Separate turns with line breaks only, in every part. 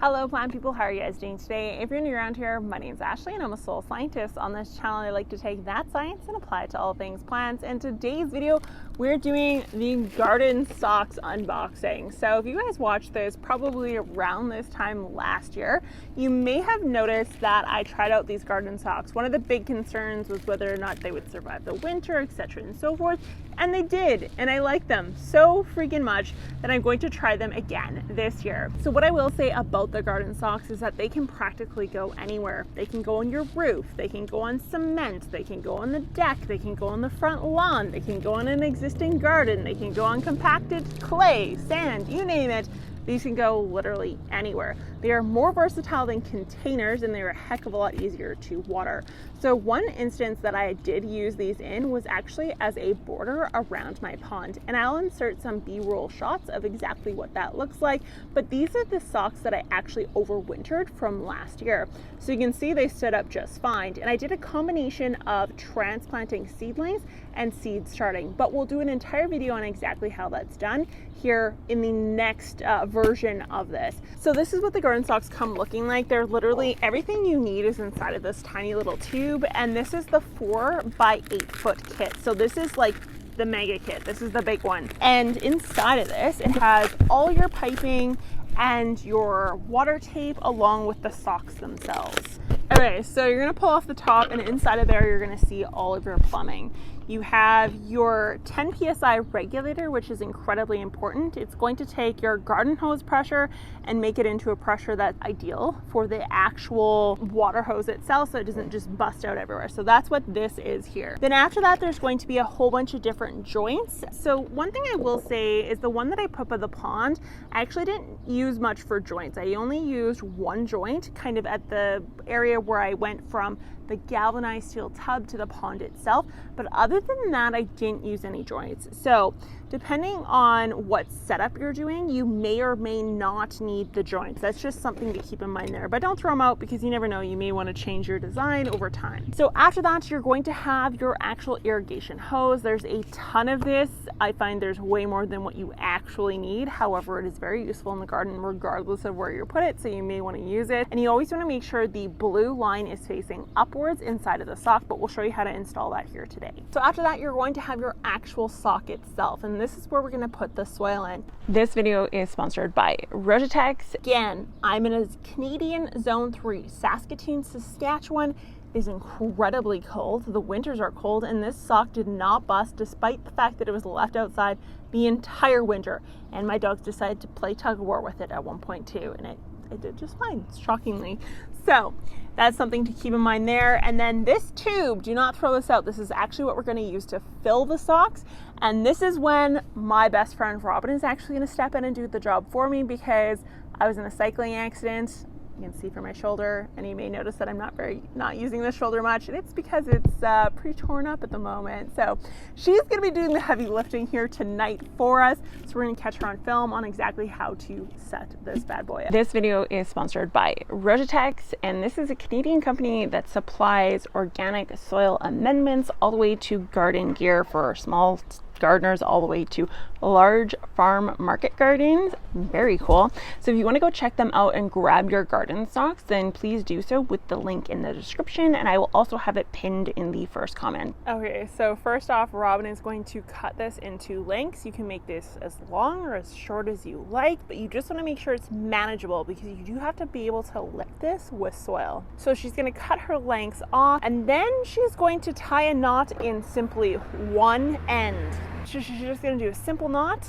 Hello plant people, how are you guys doing today? If you're new around here, my name is Ashley and I'm a soil scientist. On this channel I like to take that science and apply it to all things plants. In today's video we're doing the garden socks unboxing. So if you guys watched this probably around this time last year, you may have noticed that I tried out these garden socks. One of the big concerns was whether or not they would survive the winter, etc. and so forth, and they did, and I like them so freaking much that I'm going to try them again this year. So what I will say about the garden socks is that they can practically go anywhere. They can go on your roof, they can go on cement, they can go on the deck, they can go on the front lawn, they can go on an existing garden, they can go on compacted clay, sand, you name it. These can go literally anywhere. They are more versatile than containers and they're a heck of a lot easier to water. So one instance that I did use these in was actually as a border around my pond, and I'll insert some B-roll shots of exactly what that looks like, but these are the socks that I actually overwintered from last year. So you can see they stood up just fine, and I did a combination of transplanting seedlings and seed starting, but we'll do an entire video on exactly how that's done here in the next version of this. So this is what the garden socks come looking like. They're literally everything you need is inside of this tiny little tube, and this is the 4x8 foot kit. So this is like the mega kit. This is the big one, and inside of this it has all your piping and your water tape along with the socks themselves. Okay, so you're gonna pull off the top, and inside of there you're gonna see all of your plumbing. You have your 10 psi regulator, which is incredibly important. It's going to take your garden hose pressure and make it into a pressure that's ideal for the actual water hose itself, so it doesn't just bust out everywhere. So that's what this is here. Then after that, there's going to be a whole bunch of different joints. So one thing I will say is the one that I put by the pond, I actually didn't use much for joints. I only used one joint kind of at the area where I went from the galvanized steel tub to the pond itself, but other than that I didn't use any joints. So depending on what setup you're doing, you may or may not need the joints. That's just something to keep in mind there, but don't throw them out because you never know, you may want to change your design over time. So after that, you're going to have your actual irrigation hose. There's a ton of this. I find there's way more than what you actually need. However, it is very useful in the garden regardless of where you put it, so you may want to use it. And you always want to make sure the blue line is facing upwards inside of the sock, but we'll show you how to install that here today. So after that, you're going to have your actual sock itself, and this is where we're going to put the soil in. This video is sponsored by Rogitex. Again, I'm in a Canadian Zone 3, Saskatoon, Saskatchewan. It is incredibly cold. The winters are cold, and this sock did not bust despite the fact that it was left outside the entire winter, and my dogs decided to play tug-of-war with it at one point too, and it did just fine, shockingly. So that's something to keep in mind there. And then this tube, do not throw this out. This is actually what we're going to use to fill the socks. And this is when my best friend Robin is actually going to step in and do the job for me, because I was in a cycling accident. You can see from my shoulder, and you may notice that I'm not using the shoulder much, and it's because it's pretty torn up at the moment. So she's going to be doing the heavy lifting here tonight for us. So we're going to catch her on film on exactly how to set this bad boy up. This video is sponsored by Rogitex, and this is a Canadian company that supplies organic soil amendments all the way to garden gear for small gardeners all the way to large farm market gardens. Very cool. So if you want to go check them out and grab your garden socks, then please do so with the link in the description, and I will also have it pinned in the first comment. Okay, so first off, Robin is going to cut this into lengths. You can make this as long or as short as you like, but you just want to make sure it's manageable because you do have to be able to lift this with soil. So she's going to cut her lengths off, and then she's going to tie a knot in simply one end. She's just going to do a simple knot,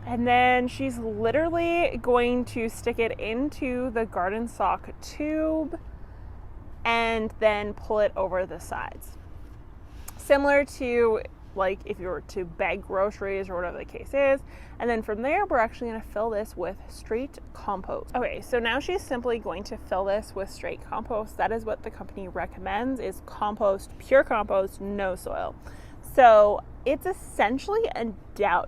and then she's literally going to stick it into the garden sock tube and then pull it over the sides. Similar to like if you were to bag groceries or whatever the case is. And then from there, we're actually going to fill this with straight compost. Okay, so now she's simply going to fill this with straight compost. That is what the company recommends, is compost, pure compost, no soil. So it's essentially a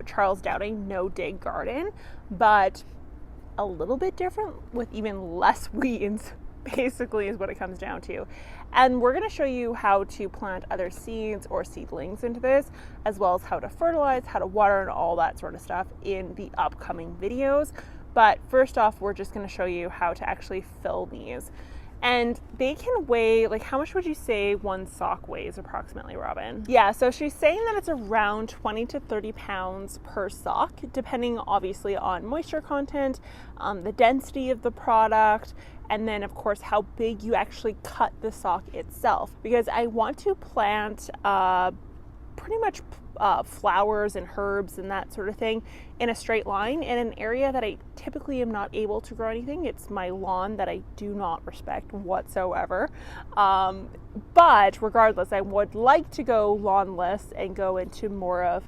Charles Dowding no dig garden, but a little bit different with even less weeds, basically is what it comes down to. And we're going to show you how to plant other seeds or seedlings into this, as well as how to fertilize, how to water, and all that sort of stuff in the upcoming videos. But first off, we're just going to show you how to actually fill these. And they can weigh, like, how much would you say one sock weighs approximately, Robin? Yeah, so she's saying that it's around 20 to 30 pounds per sock, depending obviously on moisture content, the density of the product, and then of course how big you actually cut the sock itself. Because I want to plant pretty much flowers and herbs and that sort of thing in a straight line in an area that I typically am not able to grow anything. It's my lawn that I do not respect whatsoever. But regardless, I would like to go lawnless and go into more of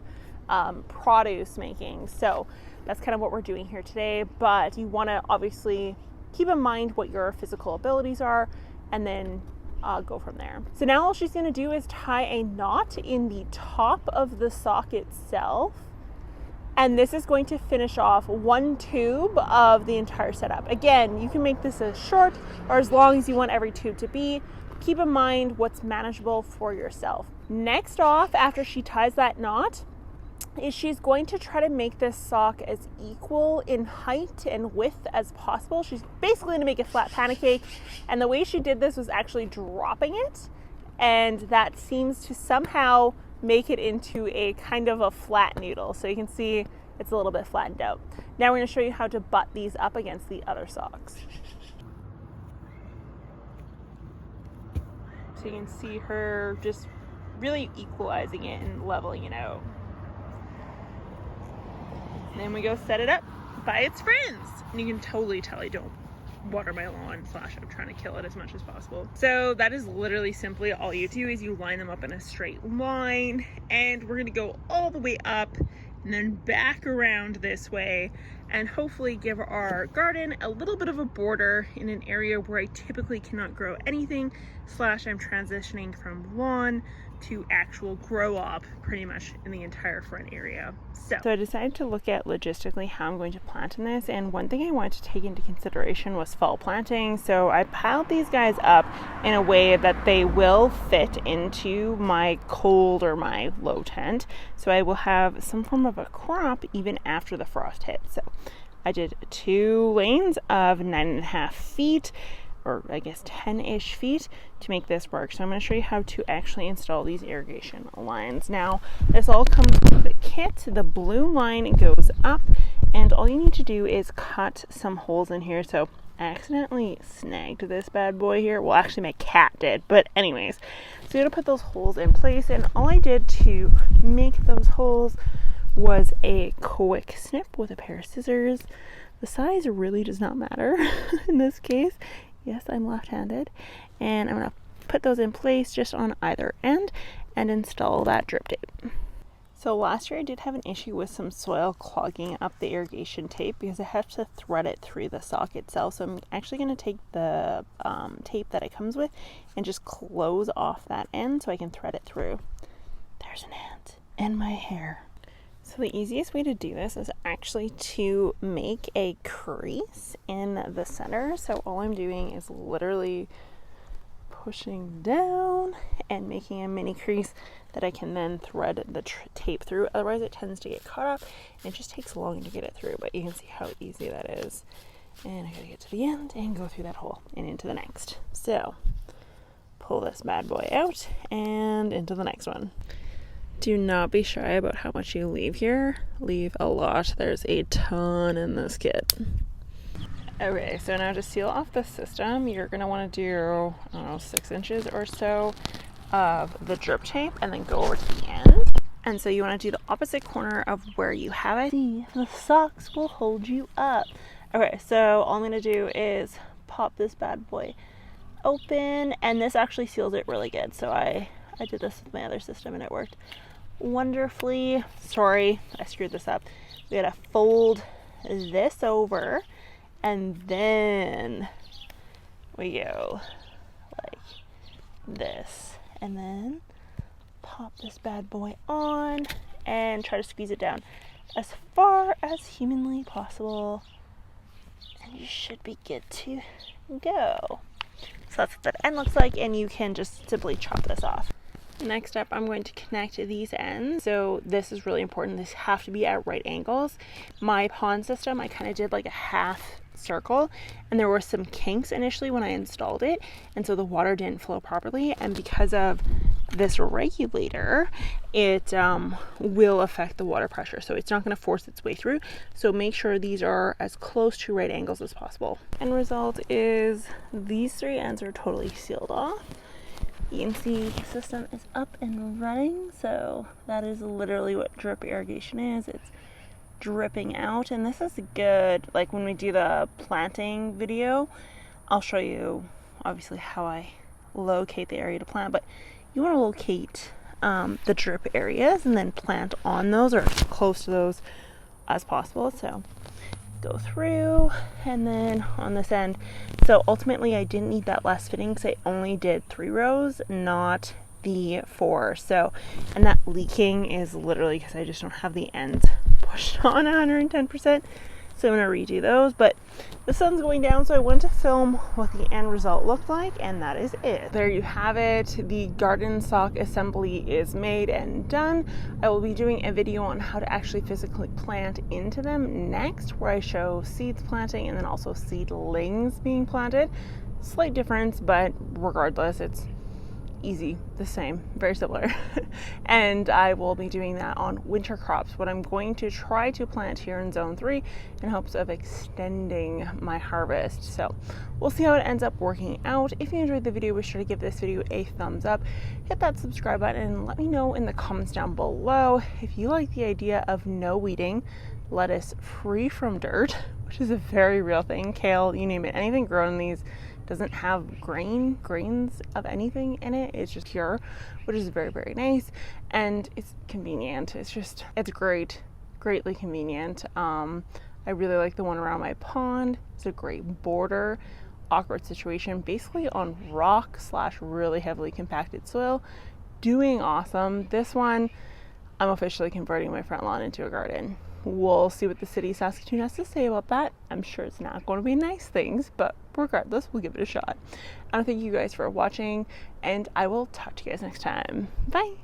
produce making. So that's kind of what we're doing here today. But you want to obviously keep in mind what your physical abilities are, and then go from there. So now all she's going to do is tie a knot in the top of the sock itself, and this is going to finish off one tube of the entire setup. Again, you can make this as short or as long as you want every tube to be. Keep in mind what's manageable for yourself. Next off, after she ties that knot, is she's going to try to make this sock as equal in height and width as possible. She's basically going to make a flat pancake, and the way she did this was actually dropping it, and that seems to somehow make it into a kind of a flat noodle. So you can see it's a little bit flattened out. Now we're going to show you how to butt these up against the other socks. So you can see her just really equalizing it and leveling it out. Then we go set it up by its friends. And you can totally tell I don't water my lawn / I'm trying to kill it as much as possible. So that is literally simply all you do is you line them up in a straight line, and we're gonna go all the way up and then back around this way, and hopefully give our garden a little bit of a border in an area where I typically cannot grow anything / I'm transitioning from lawn to actual grow up pretty much in the entire front area. So I decided to look at logistically how I'm going to plant in this, and one thing I wanted to take into consideration was fall planting. So I piled these guys up in a way that they will fit into my cold or my low tent, so I will have some form of a crop even after the frost hits. So I did 2 lanes of 9.5 feet, or I guess 10-ish feet, to make this work. So I'm going to show you how to actually install these irrigation lines. Now, this all comes with the kit. The blue line goes up, and all you need to do is cut some holes in here. So I accidentally snagged this bad boy here. Well, actually my cat did, but anyways. So you gotta put those holes in place, and all I did to make those holes was a quick snip with a pair of scissors. The size really does not matter in this case. Yes, I'm left-handed, and I'm going to put those in place just on either end and install that drip tape. So last year I did have an issue with some soil clogging up the irrigation tape because I have to thread it through the sock itself. So I'm actually going to take the tape that it comes with and just close off that end so I can thread it through. There's an ant in my hair. So the easiest way to do this is actually to make a crease in the center. So all I'm doing is literally pushing down and making a mini crease that I can then thread the tape through. Otherwise it tends to get caught up and it just takes long to get it through, but you can see how easy that is. And I gotta get to the end and go through that hole and into the next. So pull this bad boy out and into the next one. Do not be shy about how much you leave here. Leave a lot. There's a ton in this kit. Okay, so now to seal off the system, you're going to want to do, I don't know, 6 inches or so of the drip tape and then go over to the end. And so you want to do the opposite corner of where you have it. The socks will hold you up. Okay, so all I'm going to do is pop this bad boy open, and this actually seals it really good. So I did this with my other system and it worked wonderfully. Sorry, I screwed this up. We gotta fold this over, and then we go like this, and then pop this bad boy on and try to squeeze it down as far as humanly possible, and you should be good to go. So that's what that end looks like, and you can just simply chop this off. Next up, I'm going to connect these ends. So this is really important. These have to be at right angles. My pond system, I kind of did like a half circle, and there were some kinks initially when I installed it, and so the water didn't flow properly, and because of this regulator, it will affect the water pressure, so it's not going to force its way through. So make sure these are as close to right angles as possible. End result is these three ends are totally sealed off. You can see the system is up and running, so that is literally what drip irrigation is. It's dripping out, and this is good. Like when we do the planting video, I'll show you obviously how I locate the area to plant, but you want to locate the drip areas and then plant on those or as close to those as possible. So go through, and then on this end, so ultimately I didn't need that last fitting because I only did 3 rows, not the 4. So, and that leaking is literally because I just don't have the ends pushed on 110%. So I'm going to redo those, but the sun's going down, so I wanted to film what the end result looked like, and that is it. There you have it. The garden sock assembly is made and done. I will be doing a video on how to actually physically plant into them next, where I show seeds planting and then also seedlings being planted. Slight difference, but regardless, it's easy, the same, very similar. And I will be doing that on winter crops, what I'm going to try to plant here in zone 3 in hopes of extending my harvest. So we'll see how it ends up working out. If you enjoyed the video, be sure to give this video a thumbs up, hit that subscribe button, and let me know in the comments down below if you like the idea of no weeding, lettuce free from dirt, which is a very real thing, kale, you name it, anything grown in these doesn't have grains of anything in it. It's just pure, which is very, very nice, and it's convenient. It's greatly convenient. I really like the one around my pond. It's a great border. Awkward situation, basically on rock / really heavily compacted soil. Doing awesome. This one, I'm officially converting my front lawn into a garden. We'll see what the city of Saskatoon has to say about that. I'm sure it's not going to be nice things, but regardless, we'll give it a shot. I want to thank you guys for watching, and I will talk to you guys next time. Bye!